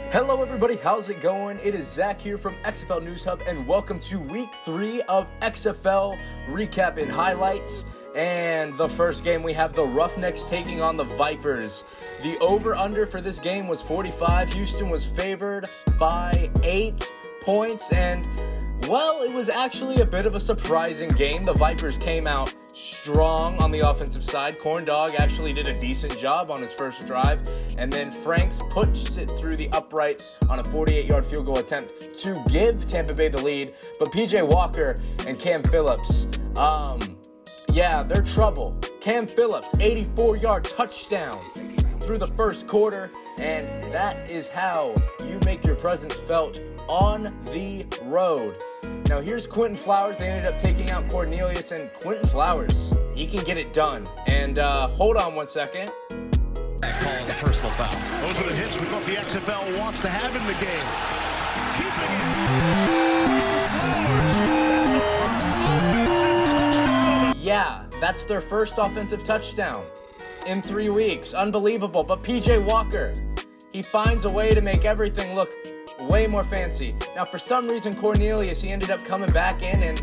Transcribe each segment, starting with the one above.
Hello everybody, how's it going? It is Zach here from XFL News Hub, and welcome to week 3 of XFL recap and highlights. And the first game, we have the Roughnecks taking on the Vipers. The over-under for this game was 45. Houston was favored by 8 points, and well, it was actually a bit of a surprising game. The Vipers came out strong on the offensive side. Corn Dog actually did a decent job on his first drive, and then Franks pushed it through the uprights on a 48-yard field goal attempt to give Tampa Bay the lead. But PJ Walker and Cam Phillips, they're trouble. Cam Phillips, 84-yard touchdown through the first quarter, and that is how you make your presence felt on the road. Now here's Quentin Flowers. They ended up taking out Cornelius, and Quentin Flowers, he can get it done. And hold on one second. Calling a personal foul. Those are the hits we thought the XFL wants to have in the game. Keeping it. Yeah, that's their first offensive touchdown in 3 weeks. Unbelievable. But PJ Walker, he finds a way to make everything look way more fancy. Now, for some reason, Cornelius, he ended up coming back in, and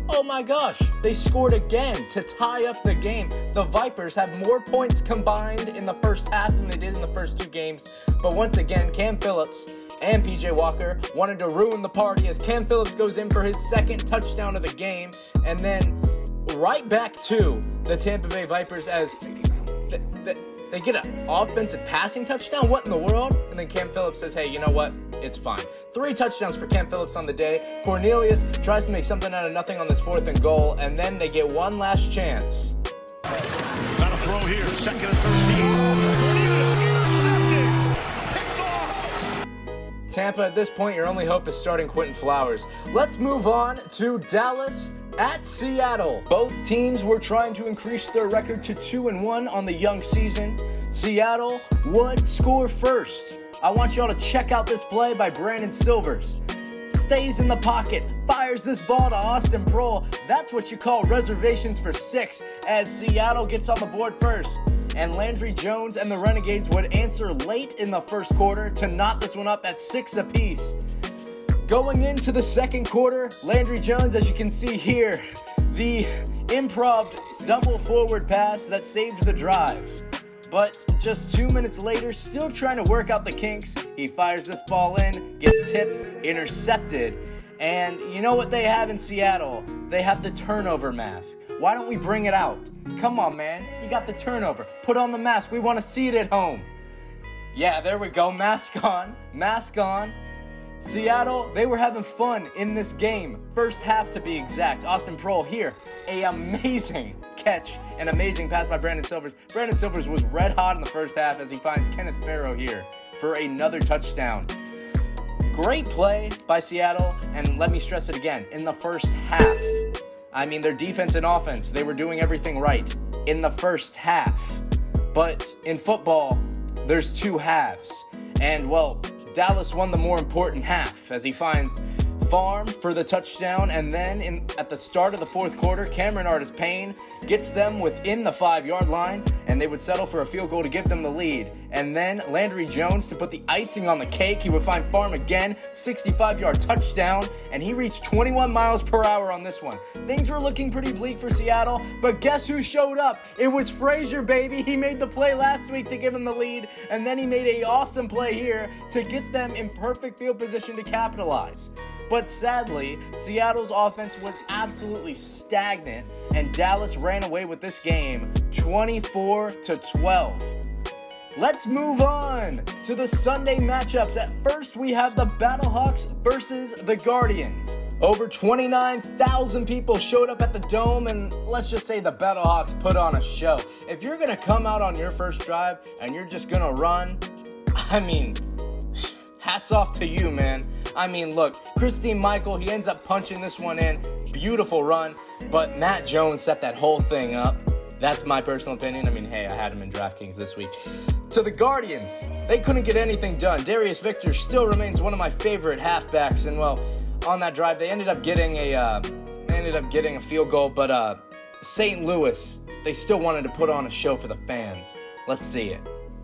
oh my gosh, they scored again to tie up the game. The Vipers have more points combined in the first half than they did in the first 2 games. But once again, Cam Phillips and PJ Walker wanted to ruin the party as Cam Phillips goes in for his second touchdown of the game, and then right back to the Tampa Bay Vipers as they get an offensive passing touchdown. What in the world? And then Cam Phillips says, hey, you know what? It's fine. 3 touchdowns for Cam Phillips on the day. Cornelius tries to make something out of nothing on this 4th and goal, and then they get one last chance. Got a throw here, 2nd and 13. Cornelius intercepted. Picked off. Tampa, at this point, your only hope is starting Quentin Flowers. Let's move on to Dallas at Seattle. Both teams were trying to increase their record to 2-1 on the young season. Seattle would score first. I want y'all to check out this play by Brandon Silvers. Stays in the pocket, fires this ball to Austin Prohl. That's what you call reservations for 6 as Seattle gets on the board first. And Landry Jones and the Renegades would answer late in the first quarter to knot this one up at 6 apiece. Going into the second quarter, Landry Jones, as you can see here, the improv double forward pass that saved the drive. But just 2 minutes later, still trying to work out the kinks, he fires this ball in, gets tipped, intercepted. And you know what they have in Seattle? They have the turnover mask. Why don't we bring it out? Come on, man. You got the turnover. Put on the mask. We want to see it at home. Yeah, there we go. Mask on. Mask on. Seattle, they were having fun in this game. First half to be exact. Austin Prohl here, an amazing catch, an amazing pass by Brandon Silvers. Brandon Silvers was red hot in the first half as he finds Kenneth Farrow here for another touchdown. Great play by Seattle, and let me stress it again, in the first half. I mean, their defense and offense, they were doing everything right in the first half. But in football, there's 2 halves. And, well, Dallas won the more important half as he finds Farm for the touchdown, and then at the start of the 4th quarter, Cameron Artis-Payne gets them within the 5-yard line, and they would settle for a field goal to give them the lead. And then Landry Jones, to put the icing on the cake, he would find Farm again, 65-yard touchdown, and he reached 21 miles per hour on this one. Things were looking pretty bleak for Seattle, but guess who showed up? It was Frazier, baby. He made the play last week to give him the lead, and then he made an awesome play here to get them in perfect field position to capitalize. But sadly, Seattle's offense was absolutely stagnant, and Dallas ran away with this game 24-12. Let's move on to the Sunday matchups. At first, we have the BattleHawks versus the Guardians. Over 29,000 people showed up at the Dome, and let's just say the BattleHawks put on a show. If you're going to come out on your first drive and you're just going to run, I mean, hats off to you, man. I mean, look, Christine Michael, he ends up punching this one in. Beautiful run, but Matt Jones set that whole thing up. That's my personal opinion. I mean, hey, I had him in DraftKings this week. To the Guardians, they couldn't get anything done. Darius Victor still remains one of my favorite halfbacks, and well, on that drive, they ended up getting a field goal, but St. Louis, they still wanted to put on a show for the fans. Let's see it.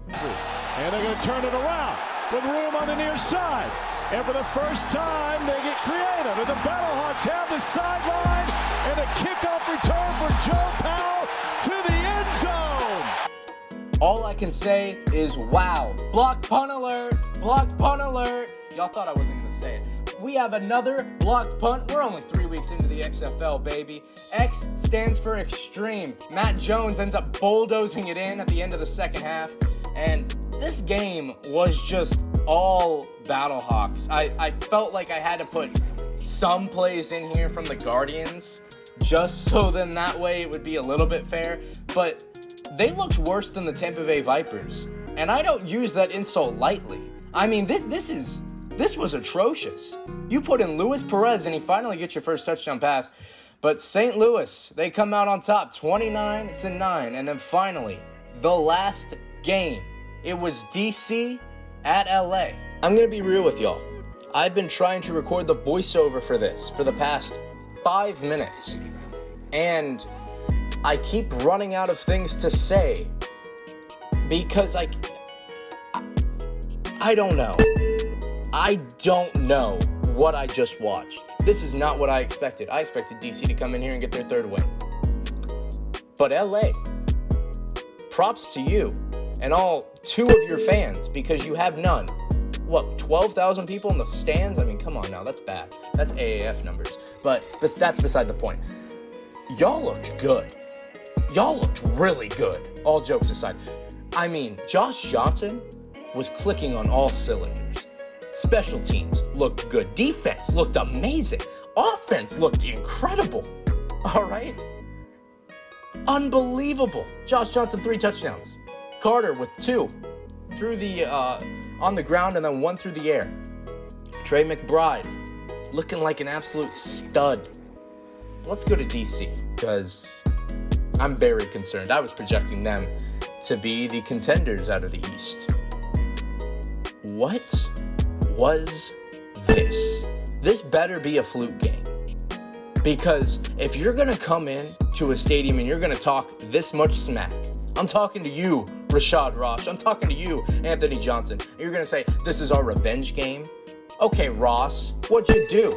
And they're going to turn it around. with room on the near side. And for the first time, they get creative. And the BattleHawks have the sideline. And a kickoff return for Joe Powell to the end zone. All I can say is wow. Block punt alert. Block punt alert. Y'all thought I wasn't going to say it. We have another blocked punt. We're only 3 weeks into the XFL, baby. X stands for extreme. Matt Jones ends up bulldozing it in at the end of the second half. And this game was just all BattleHawks. I felt like I had to put some plays in here from the Guardians just so then that way it would be a little bit fair. But they looked worse than the Tampa Bay Vipers. And I don't use that insult lightly. I mean, this was atrocious. You put in Luis Perez and he finally gets your first touchdown pass. But St. Louis, they come out on top 29-9. And then finally, the last game, it was DC at LA. I'm going to be real with y'all. I've been trying to record the voiceover for this for the past 5 minutes. And I keep running out of things to say because I don't know. I don't know what I just watched. This is not what I expected. I expected DC to come in here and get their third win. But LA, props to you and all 2 of your fans because you have none. What, 12,000 people in the stands? I mean, come on now, that's bad. That's AAF numbers. But that's beside the point. Y'all looked good. Y'all looked really good, all jokes aside. I mean, Josh Johnson was clicking on all cylinders. Special teams looked good. Defense looked amazing. Offense looked incredible. All right? Unbelievable. Josh Johnson, 3 touchdowns. Carter with 2 through the on the ground and then 1 through the air. Trey McBride looking like an absolute stud. Let's go to DC because I'm very concerned. I was projecting them to be the contenders out of the East. What was this? This better be a fluke game. Because if you're going to come in to a stadium and you're going to talk this much smack, I'm talking to you, Rashad Ross. I'm talking to you, Anthony Johnson. You're going to say, this is our revenge game? Okay, Ross, what'd you do?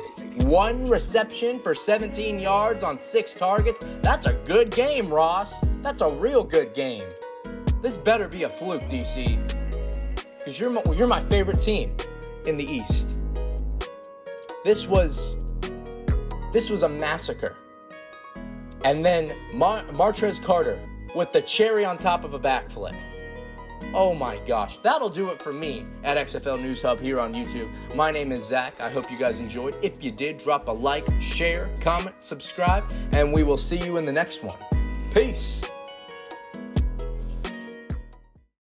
1 reception for 17 yards on 6 targets? That's a good game, Ross. That's a real good game. This better be a fluke, DC. Because you're my favorite team in the East. This was a massacre. And then Martrez Carter with the cherry on top of a backflip. Oh my gosh, that'll do it for me at XFL News Hub here on YouTube. My name is Zach. I hope you guys enjoyed. If you did, drop a like, share, comment, subscribe, and we will see you in the next one. Peace.